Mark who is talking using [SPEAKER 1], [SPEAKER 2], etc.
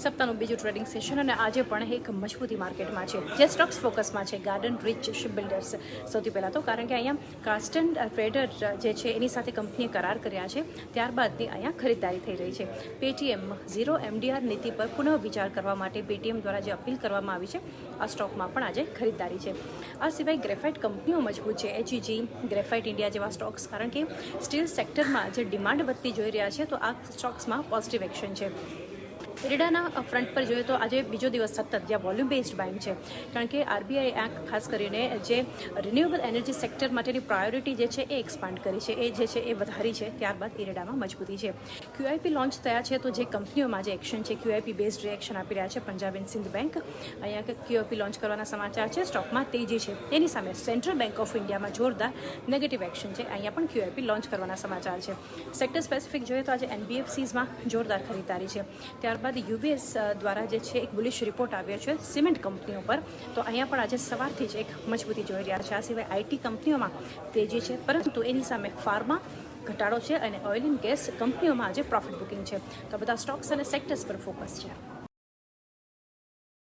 [SPEAKER 1] સપ્તાહનું બીજું trading session અને આજે પણ એક મજબૂતી માર્કેટમાં છે. જે સ્ટોક્સ ફોકસમાં છે ગાર્ડન રીચ શિપ બિલ્ડર્સ. સૌથી પહેલાં તો કારણ કે અહીંયા કાસ્ટન ટ્રેડર જે છે એની સાથે કંપનીએ કરાર કર્યા છે, ત્યારબાદની અહીંયા ખરીદદારી થઈ રહી છે. પેટીએમ ઝીરો એમડીઆર નીતિ પર પુનઃ વિચાર કરવા માટે પેટીએમ દ્વારા જે અપીલ કરવામાં આવી છે, આ સ્ટોકમાં પણ આજે ખરીદદારી છે. આ સિવાય ગ્રેફાઇટ કંપનીઓ મજબૂત છે. એચઈજી, ગ્રેફાઇટ ઇન્ડિયા જેવા સ્ટોક્સ, કારણ કે સ્ટીલ સેક્ટરમાં જે ડિમાન્ડ વધતી જોઈ રહ્યા છે, તો આ સ્ટોક્સમાં પોઝિટિવ એક્શન છે. ઇરેડાના ફ્રન્ટ પર જોઈએ તો આજે બીજો દિવસ સતત જ્યાં વોલ્યુમ બેઝડ બાઇંગ છે, કારણ કે આરબીઆઈ આ ખાસ કરીને જે રિન્યુએબલ એનર્જી સેક્ટર માટેની પ્રાયોરિટી જે છે એ એક્સપાન્ડ કરી છે, એ જે છે એ વધારી છે. ત્યારબાદ ઇરેડામાં મજબૂતી છે. ક્યુઆઈપી લોન્ચ થયા છે, તો જે કંપનીઓમાં જે એક્શન છે ક્યુઆઈપી બેઝડ રિએક્શન આપી રહ્યા છે. પંજાબ એન્ડ સિંધ બેંક અહીંયા ક્યુઆઈપી લોન્ચ કરવાના સમાચાર છે. સ્ટોકમાં તેજી છે. તેની સામે સેન્ટ્રલ બેંક ઓફ ઇન્ડિયામાં જોરદાર નેગેટિવ એક્શન છે. અહીંયા પણ ક્યુઆઈપી લોન્ચ કરવાના સમાચાર છે. સેક્ટર સ્પેસિફિક જોઈએ તો આજે એનબીએફસીઝમાં જોરદાર ખરીદારી છે. ત્યારબાદ યુબીએસ દ્વારા જે છે એક બુલિશ રિપોર્ટ આવ્યો છે સિમેન્ટ કંપનીઓ પર, તો અહીંયા પણ આજે સવારથી જ એક મજબૂતી જોઈ રહ્યા છે. આ સિવાય આઈટી કંપનીઓમાં તેજી છે, પરંતુ એની સામે ફાર્મા ઘટાડો છે અને ઓઇલ એન્ડ ગેસ કંપનીઓમાં આજે પ્રોફિટ બુકિંગ છે. તો બધા સ્ટોક્સ અને સેક્ટર્સ પર ફોકસ છે.